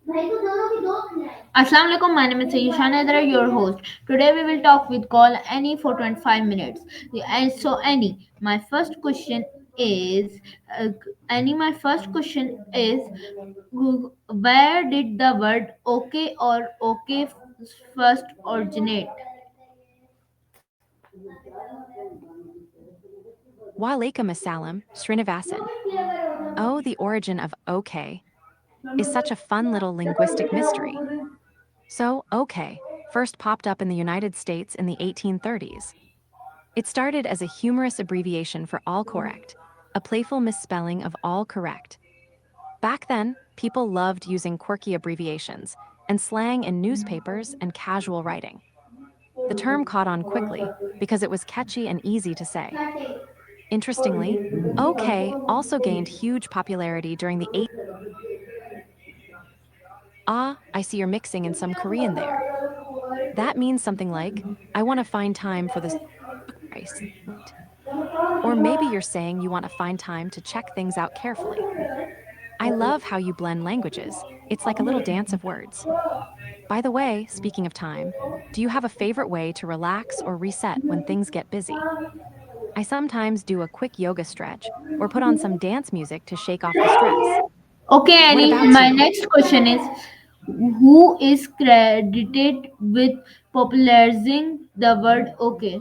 Assalamu alaikum, my name is Sayushan Adra, your host. Today we will talk with call Annie for 25 minutes. And so Annie, my first question is my first question is where did the word okay or okay first originate? Walaikum assalam, Srinivasan. Oh, the origin of okay is such a fun little linguistic mystery. So, okay first popped up in the United States in the 1830s. It started as a humorous abbreviation for all correct, a playful misspelling of all correct. Back then, people loved using quirky abbreviations and slang in newspapers and casual writing. The term caught on quickly because it was catchy and easy to say. Interestingly, okay also gained huge popularity during the I see you're mixing in some Korean there. That means something like, I want to find time for this rice. Or maybe you're saying you want to find time to check things out carefully. I love how you blend languages. It's like a little dance of words. By the way, speaking of time, do you have a favorite way to relax or reset when things get busy? I sometimes do a quick yoga stretch or put on some dance music to shake off the stress. Okay, What Annie, about my you? next question is who is credited with popularizing the word okay?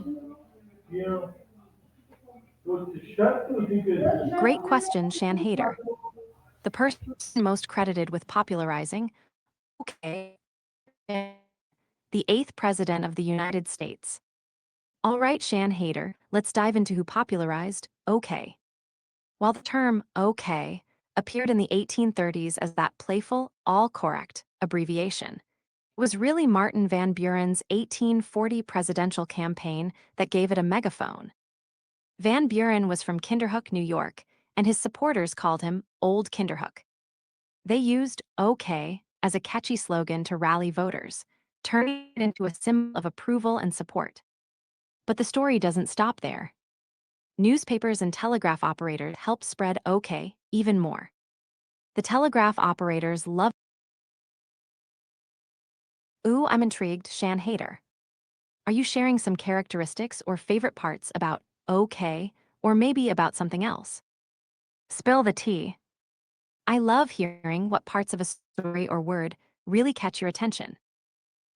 Great question, Shan Hader. The person most credited with popularizing okay, the eighth president of the United States. All right, Shan Hader, let's dive into who popularized okay. While the term okay appeared in the 1830s as that playful, all correct abbreviation, it was really Martin Van Buren's 1840 presidential campaign that gave it a megaphone. Van Buren was from Kinderhook, New York, and his supporters called him Old Kinderhook. They used okay as a catchy slogan to rally voters, turning it into a symbol of approval and support. But the story doesn't stop there. Newspapers and telegraph operators helped spread okay even more. The telegraph operators love. Ooh, I'm intrigued, Shan Hader. Are you sharing some characteristics or favorite parts about okay, or maybe about something else? Spill the tea. I love hearing what parts of a story or word really catch your attention.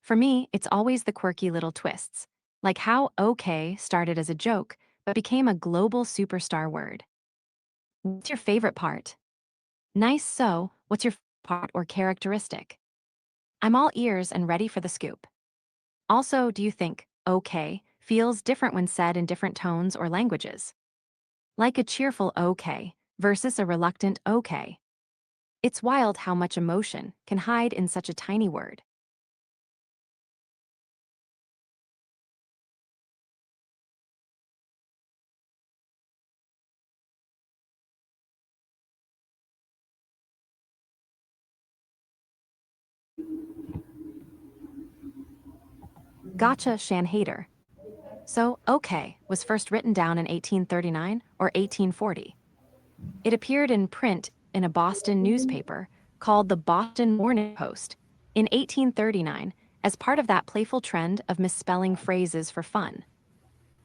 For me, it's always the quirky little twists, like how okay started as a joke but became a global superstar word. What's your favorite part? Nice, so, what's your part or characteristic? I'm all ears and ready for the scoop. Also, do you think okay feels different when said in different tones or languages? Like a cheerful okay versus a reluctant okay. It's wild how much emotion can hide in such a tiny word. Gotcha, Shan Hader. So, okay was first written down in 1839 or 1840. It appeared in print in a Boston newspaper called the Boston Morning Post in 1839 as part of that playful trend of misspelling phrases for fun.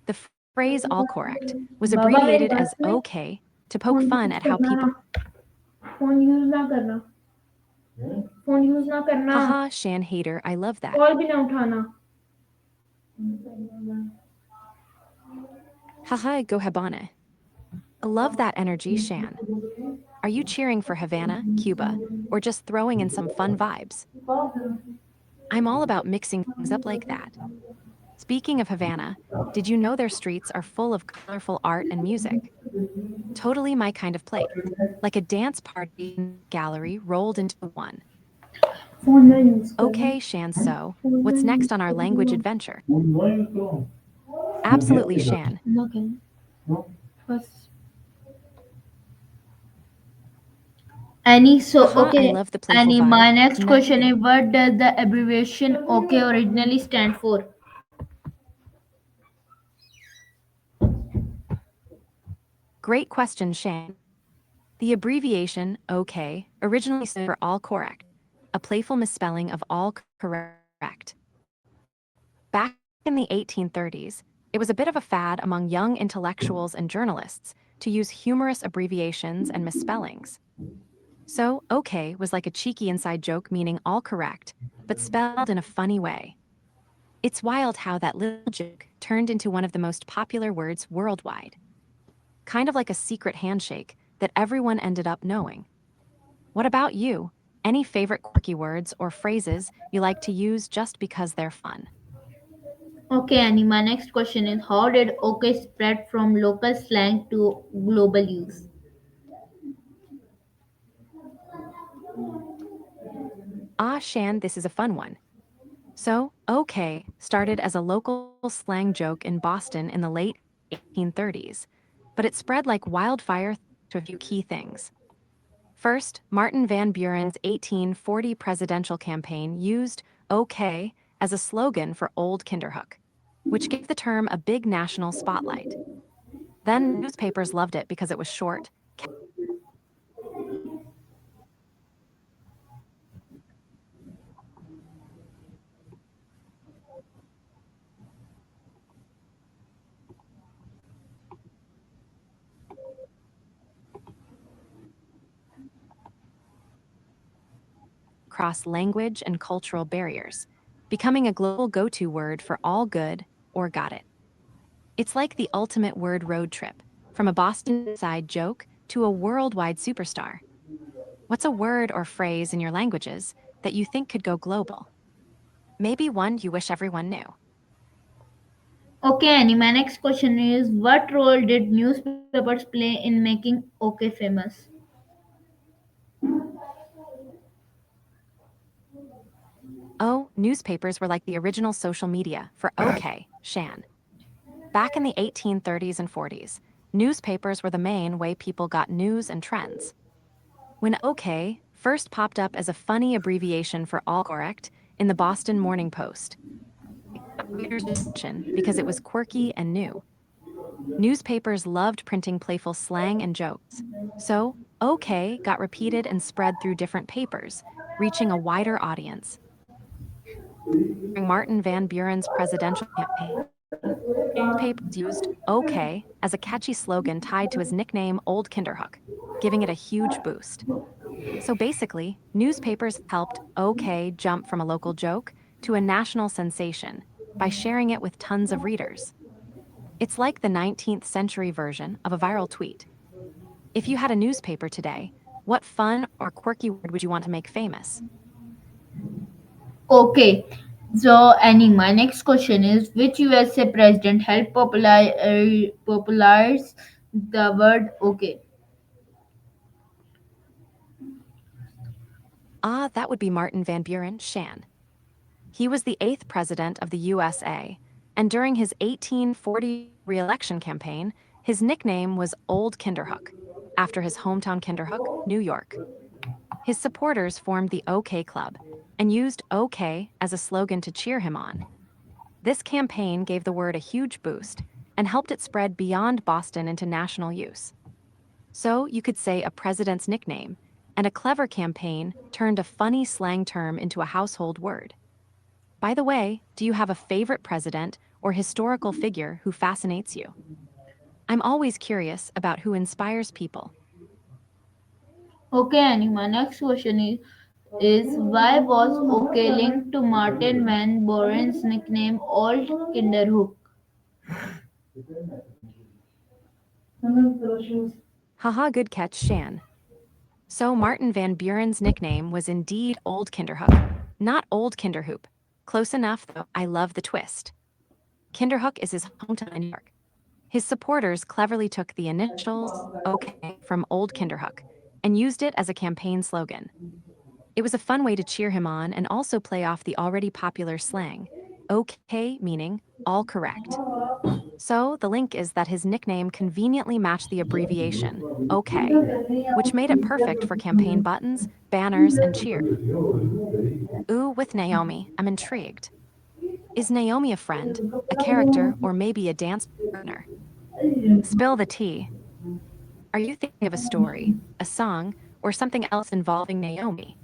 The phrase all correct was बाबा मेरी abbreviated बात as सुने okay to poke phone fun use at how करना people. Phone use ना करना phone use ना करना Haha, Shan Hader, I love that. Call भी ना उठाना Haha, go Habana. I love that energy, Shan. Are you cheering for Havana, Cuba, or just throwing in some fun vibes? I'm all about mixing things up like that. Speaking of Havana, did you know their streets are full of colorful art and music? Totally my kind of place. Like a dance party gallery rolled into one. Phone ना use करना Okay, Shan, so, phone ना what's use next on our language करना adventure? Absolutely, Shan. ना करना बस Annie, so Haha, I okay, love the playful Annie, vibe. my next Now, question is what does the abbreviation OK originally stand for? great question, Shan. The abbreviation OK originally stood for all correct, a playful misspelling of all correct. Back in the 1830s, it was a bit of a fad among young intellectuals and journalists to use humorous abbreviations and misspellings. So, okay was like a cheeky inside joke meaning all correct, but spelled in a funny way. It's wild how that little joke turned into one of the most popular words worldwide. Kind of like a secret handshake that everyone ended up knowing. What about you? Any favorite quirky words or phrases you like to use just because they're fun? Okay, Annie, my next question is how did OK spread from local slang to global use? Ah, Shan, this is a fun one. So, okay started as a local slang joke in Boston in the late 1830s, but it spread like wildfire to a few key things. First, Martin Van Buren's 1840 presidential campaign used OK as a slogan for Old Kinderhook, which gave the term a big national spotlight. Then newspapers loved it because it was short, across language and cultural barriers, becoming a global go-to word for all good or got it. It's like the ultimate word road trip, from a Boston side joke to a worldwide superstar. What's a word or phrase in your languages that you think could go global? Maybe one you wish everyone knew. Okay, Annie, my next question is what role did newspapers play in making OK famous? Oh, newspapers were like the original social media for OK, Shan. Back in the 1830s and 40s, newspapers were the main way people got news and trends. When OK first popped up as a funny abbreviation for all correct in the Boston Morning Post, it got readers' attention because it was quirky and new. Newspapers loved printing playful slang and jokes. So, OK got repeated and spread through different papers, reaching a wider audience. During Martin Van Buren's presidential campaign, newspapers used OK as a catchy slogan tied to his nickname Old Kinderhook, giving it a huge boost. So basically, newspapers helped OK jump from a local joke to a national sensation by sharing it with tons of readers. It's like the 19th century version of a viral tweet. If you had a newspaper today, what fun or quirky word would you want to make famous? Okay, so Annie, my next question is which USA president helped popularize the word OK? Ah, that would be Martin Van Buren, Shan. He was the eighth president of the USA, and during his 1840 re-election campaign, his nickname was Old Kinderhook, after his hometown Kinderhook, New York. His supporters formed the OK Club and used OK as a slogan to cheer him on. This campaign gave the word a huge boost and helped it spread beyond Boston into national use. So you could say a president's nickname, and a clever campaign turned a funny slang term into a household word. By the way, do you have a favorite president or historical figure who fascinates you? I'm always curious about who inspires people. Okay, Annie, my next question is why was OK linked to Martin Van Buren's nickname Old Kinderhook? Haha, good catch, Shan. So Martin Van Buren's nickname was indeed Old Kinderhook, not Old Kinderhoop. Close enough, though. I love the twist. Kinderhook is his hometown in New York. His supporters cleverly took the initials OK from Old Kinderhook and used it as a campaign slogan. It was a fun way to cheer him on and also play off the already popular slang, OK meaning all correct. So the link is that his nickname conveniently matched the abbreviation OK, which made it perfect for campaign buttons, banners, and cheers. Ooh, with Naomi, I'm intrigued. Is Naomi a friend, a character, or maybe a dance partner? Spill the tea. Are you thinking of a story, a song, or something else involving Naomi?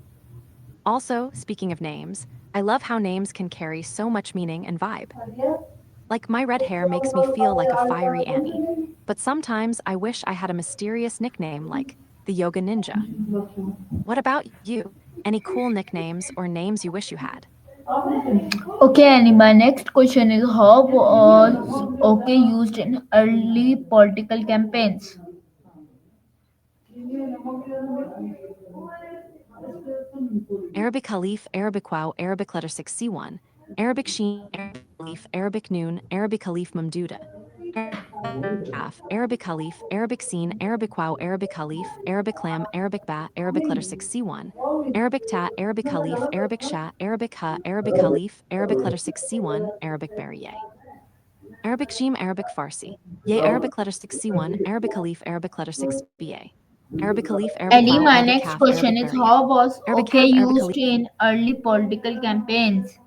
Also, speaking of names, I love how names can carry so much meaning and vibe. Like my red hair makes me feel like a fiery Annie. But sometimes I wish I had a mysterious nickname like the Yoga Ninja. What about you? Any cool nicknames or names you wish you had? Okay, and my next question is how was okay used in early political campaigns? Arabic Khalif, Arabic Wow, Arabic letter 6C1, Arabic Sheen, Arabic Khalif, Arabic Noon, Arabic Khalif Mamduda, Arabic Khalif, Arabic Seen, Arabic Wow, Arabic Khalif, Arabic Lam, Arabic Ba, Arabic letter 6C1, Arabic Ta, Arabic Khalif, Arabic Shah, Arabic Ha, Arabic Khalif, Arabic letter 6C1, Arabic Barrier. Arabic Jim, Arabic Farsi. Ye Arabic letter 6C1, Arabic Khalif, Arabic letter 6BA. Arabic Khalif, Arabic Andy, Wow, my Arabic next Kaf, question Arabic is Barrier. how was Arabic okay Kaf, Arabic used Khalif. in early political campaigns?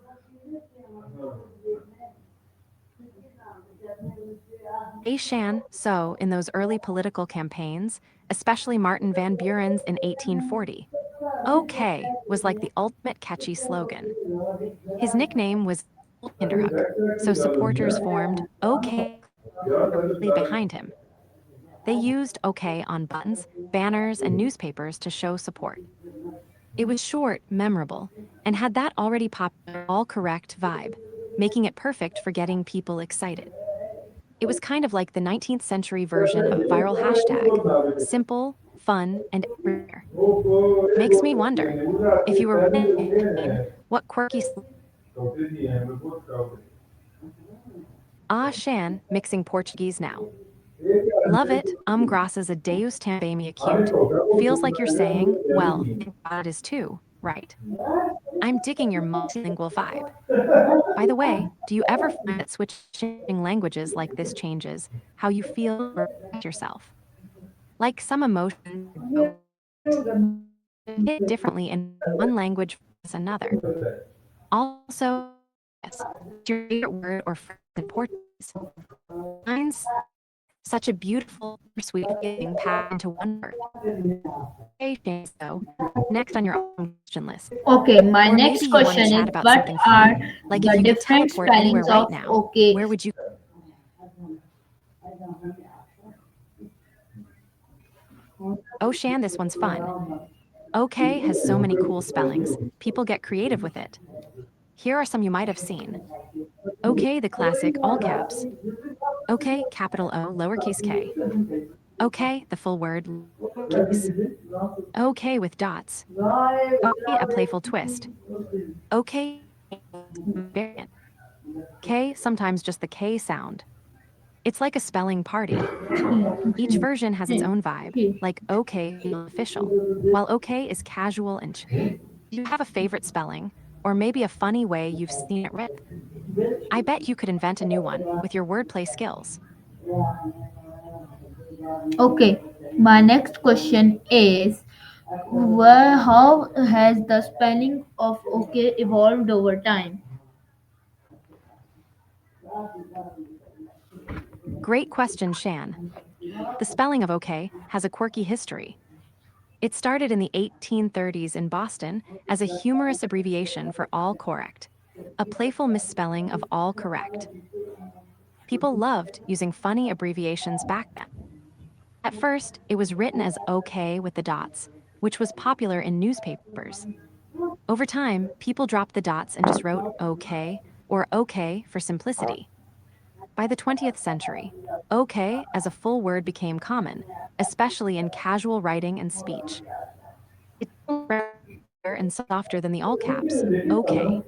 Shan, so in those early political campaigns, especially Martin Van Buren's in 1840, OK was like the ultimate catchy slogan. His nickname was Kinderhook, so supporters formed OK behind him. They used OK on buttons, banners, and newspapers to show support. It was short, memorable, and had that already popular, all correct vibe, making it perfect for getting people excited. It was kind of like the 19th century version of a viral hashtag simple, fun, and everywhere. Makes me wonder if you were running a campaign, what quirky Shan mixing Portuguese now. Love it, graças a Deus também me acute. Feels like you're saying, well, thank God it is too, right? I'm digging your multilingual vibe. By the way, do you ever find that switching languages like this changes how you feel or express yourself? Like some emotions or jokes hit differently in one language versus another. Also, yes, what's your favorite word or phrase in Portuguese? Mine's such a beautiful, sweet feeling packed into one word. Okay, Shane, so next on your own question list. Okay, my Or maybe next you want to question is chat about what something are fun, like if the you could different teleport anywhere spellings right of now, okay? where would you? Oh, Shan, this one's fun. OK has so many cool spellings, people get creative with it. Here are some you might have seen. OK, the classic all caps. OK, capital O, lowercase k. OK, the full word, lowercase. OK with dots. OK, a playful twist. OK, variant. K, sometimes just the K sound. It's like a spelling party. Each version has its own vibe, like OK feels official, while OK is casual and chill. Do you have a favorite spelling, or maybe a funny way you've seen it written? I bet you could invent a new one with your wordplay skills. Okay, my next question is how has the spelling of okay evolved over time? Great question, Shan. The spelling of OK has a quirky history. It started in the 1830s in Boston as a humorous abbreviation for all correct, a playful misspelling of all correct. People loved using funny abbreviations back then. At first, it was written as OK with the dots, which was popular in newspapers. Over time, people dropped the dots and just wrote OK or OK for simplicity. By the 20th century, OK as a full word became common, especially in casual writing and speech. It's and softer than the all caps, OK.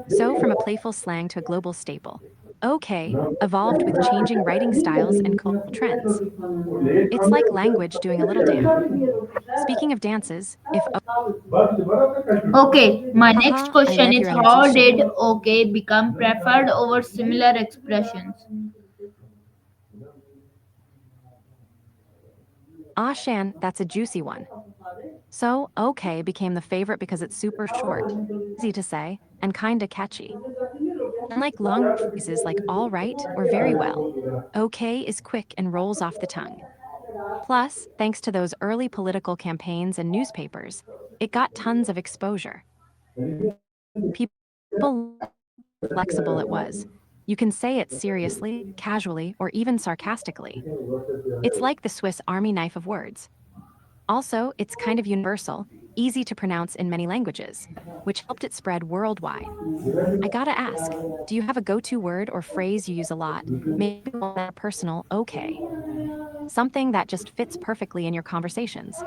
So, from a playful slang to a global staple, OK evolved with changing writing styles and cultural trends. It's like language doing a little dance. Speaking of dances, if Okay, my next haha, I question love is your energy, how did Shan. okay become preferred over similar expressions? Shan, that's a juicy one. So, OK became the favorite because it's super short, easy to say, and kinda catchy. Unlike long phrases like all right or very well, OK is quick and rolls off the tongue. Plus, thanks to those early political campaigns and newspapers, it got tons of exposure. People love how flexible it was. You can say it seriously, casually, or even sarcastically. It's like the Swiss Army knife of words. Also, it's kind of universal, easy to pronounce in many languages, which helped it spread worldwide. I gotta ask, do you have a go-to word or phrase you use a lot? Maybe one that personal, okay. Something that just fits perfectly in your conversations.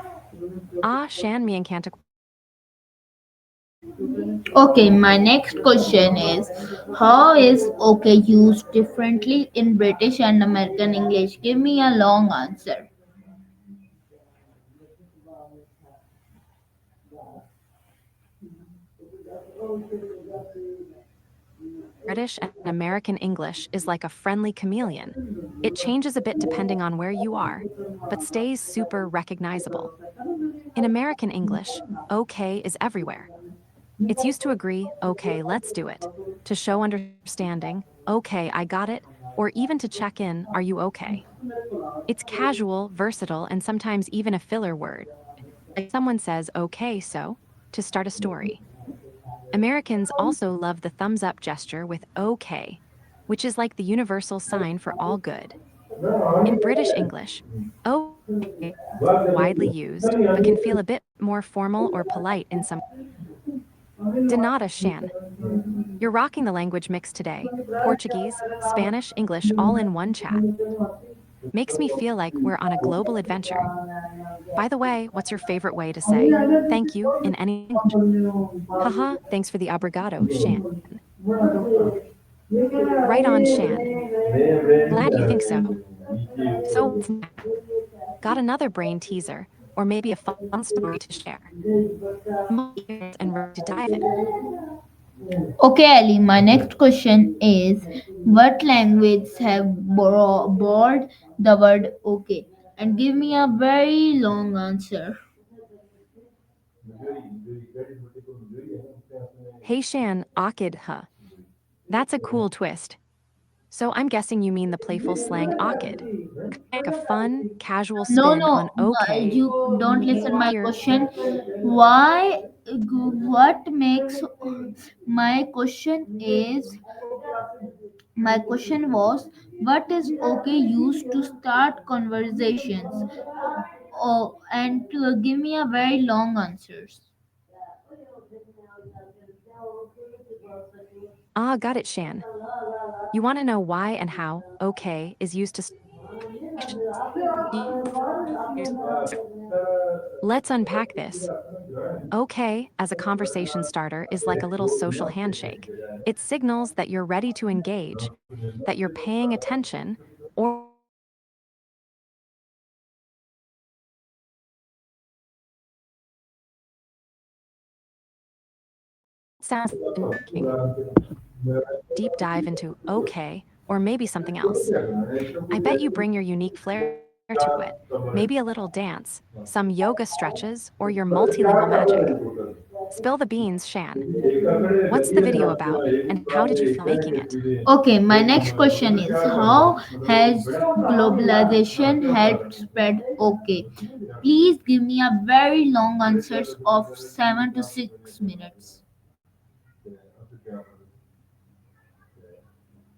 Ah, Shan me encanta. Okay, my next question is, how is okay used differently in British and American English? Give me a long answer. British and American English is like a friendly chameleon. It changes a bit depending on where you are, but stays super recognizable. In American English, okay is everywhere. It's used to agree, okay, let's do it, to show understanding, okay, I got it, or even to check in, are you okay? It's casual, versatile, and sometimes even a filler word, like someone says, okay, so, to start a story. Americans also love the thumbs up gesture with okay, which is like the universal sign for all good. In British English, okay is widely used, but can feel a bit more formal or polite in some. Denata Shan. You're rocking the language mix today. Portuguese, Spanish, English all in one chat. Makes me feel like we're on a global adventure. By the way, what's your favorite way to say thank you in any language? Haha, thanks for the obrigado, Shan. Right on, Shan. Glad you think so. So what's next? Got another brain teaser, or maybe a fun story to share? I'm all ears and ready to dive in. Okay, Ali, my next question is, what language have borrowed the word okay? And give me a very long answer. Hey Shan, Akid, huh? That's a cool twist. So I'm guessing you mean the playful slang Akid. Like a fun, casual No, spin on no, okay. you don't listen my Here, question. Why? What makes my question is my question was, what is okay used to start conversations? Oh, and to give me a very long answers. ah, got it, Shan. You want to know why and how okay is used to start conversations? Let's unpack this. Okay, as a conversation starter, is like a little social handshake. It signals that you're ready to engage, that you're paying attention, or that you're open to conversation. It's like a warm hug or a casual greeting. That sounds like you've been working. Deep dive into okay, or maybe something else. I bet you bring your unique flair to it. Maybe a little dance, some yoga stretches, or your multilingual magic. Spill the beans, Shan. What's the video about, and how did you feel making it? Okay, my next question is, how has globalization helped spread okay? Please give me a very long answers of 7 to 6 minutes.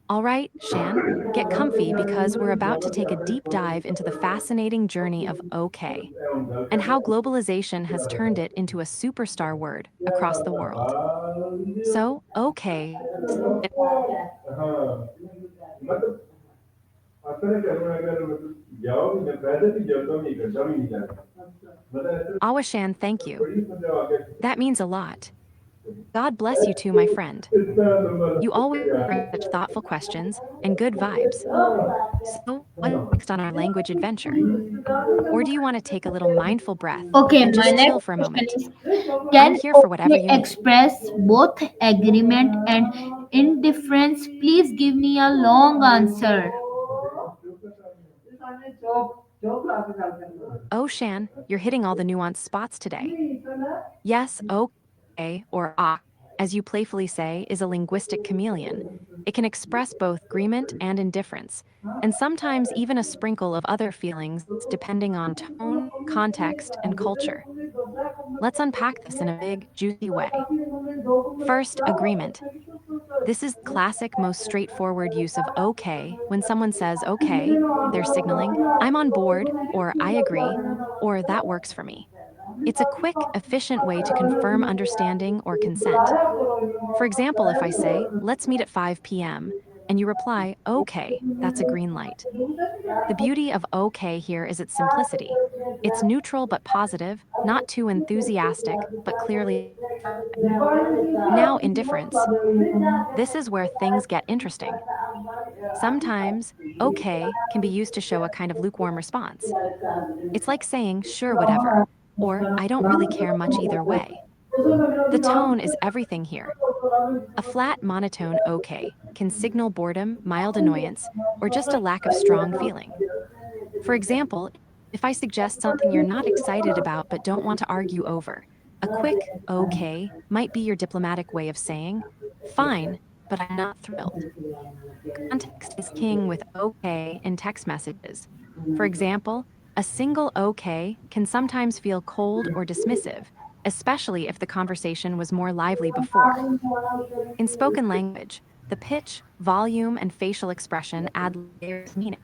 All right, Shan, get comfy because we're about to take a deep dive into the fascinating journey of OK and how globalization has turned it into a superstar word across the world. So, OK started Awashan, thank you. That means a lot. God bless you too, my friend. You always bring such thoughtful questions and good vibes. So, what's next on our language adventure? Or do you want to take a little mindful breath Okay, and my just chill next for a question moment? is, I'm can here for whatever okay you need. express both agreement and indifference? Please give me a long answer. Oh, Shan, you're hitting all the nuanced spots today. Yes, okay, or ah, as you playfully say, is a linguistic chameleon. It can express both agreement and indifference, and sometimes even a sprinkle of other feelings depending on tone, context, and culture. Let's unpack this in a big, juicy way. First, agreement. This is the classic, most straightforward use of okay. When someone says okay, they're signaling, I'm on board, or I agree, or that works for me. It's a quick, efficient way to confirm understanding or consent. For example, if I say, let's meet at 5 p.m., and you reply, okay, that's a green light. The beauty of okay here is its simplicity. It's neutral but positive, not too enthusiastic, but clearly affirming. Now, indifference. This is where things get interesting. Sometimes, okay can be used to show a kind of lukewarm response. It's like saying, sure, whatever, or I don't really care much either way. The tone is everything here. A flat, monotone okay can signal boredom, mild annoyance, or just a lack of strong feeling. For example, if I suggest something you're not excited about but don't want to argue over, a quick okay might be your diplomatic way of saying, fine, but I'm not thrilled. Context is king with okay in text messages. For example, a single okay can sometimes feel cold or dismissive, especially if the conversation was more lively before. In spoken language, the pitch, volume, and facial expression add layers of meaning.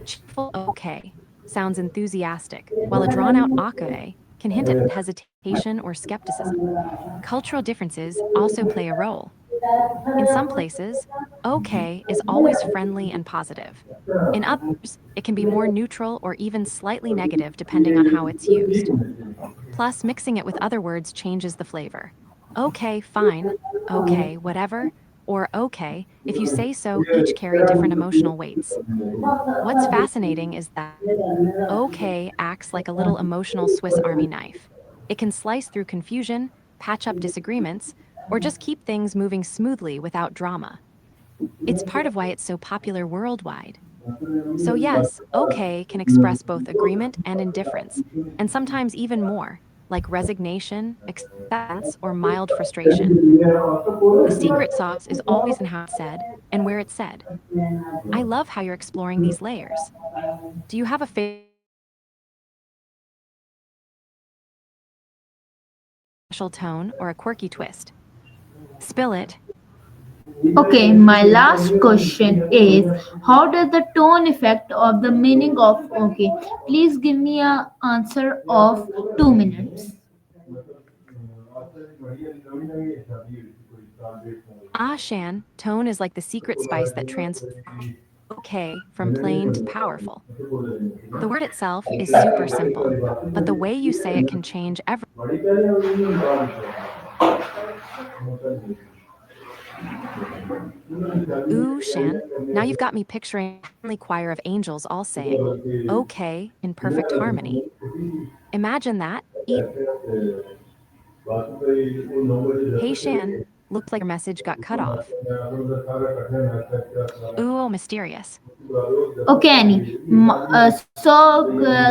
A cheerful okay sounds enthusiastic, while a drawn out okay can hint at hesitation or skepticism. Cultural differences also play a role. In some places, okay is always friendly and positive. In others, it can be more neutral or even slightly negative depending on how it's used. Plus, mixing it with other words changes the flavor. Okay, fine, okay, whatever, or okay, if you say so, each carry different emotional weights. What's fascinating is that okay acts like a little emotional Swiss Army knife. It can slice through confusion, patch up disagreements, or just keep things moving smoothly without drama. It's part of why it's so popular worldwide. So, yes, okay can express both agreement and indifference, and sometimes even more, like resignation, acceptance, or mild frustration. The secret sauce is always in how it's said and where it's said. I love how you're exploring these layers. Do you have a favorite okay example? Maybe one that shows how okay can have both a special tone or a quirky twist. Spill it. Okay, my last question is, how does the tone affect of the meaning of okay? Please give me a answer of 2 minutes. Ah, Shan, tone is like the secret spice that transforms okay from plain to powerful. The word itself is super simple, but the way you say it can change everything. Ooh, Shan, now you've got me picturing a heavenly choir of angels all saying, okay, in perfect harmony. Imagine that. Hey, Shan, looks like your message got cut off. Ooh, mysterious. Okay any so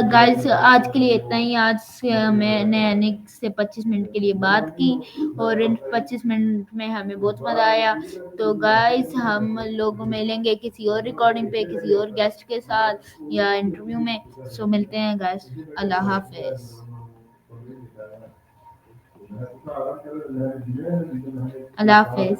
guys आज के लिए इतना ही आज मैंने एनिक से 25 minute के लिए बात की और इन 25 मिनट में हमें बहुत मज़ा आया तो गाइस हम लोग मिलेंगे किसी और रिकॉर्डिंग पे किसी और गेस्ट के साथ या इंटरव्यू में सो मिलते हैं गाइस अल्लाह हाफिज अल्लाह हाफिज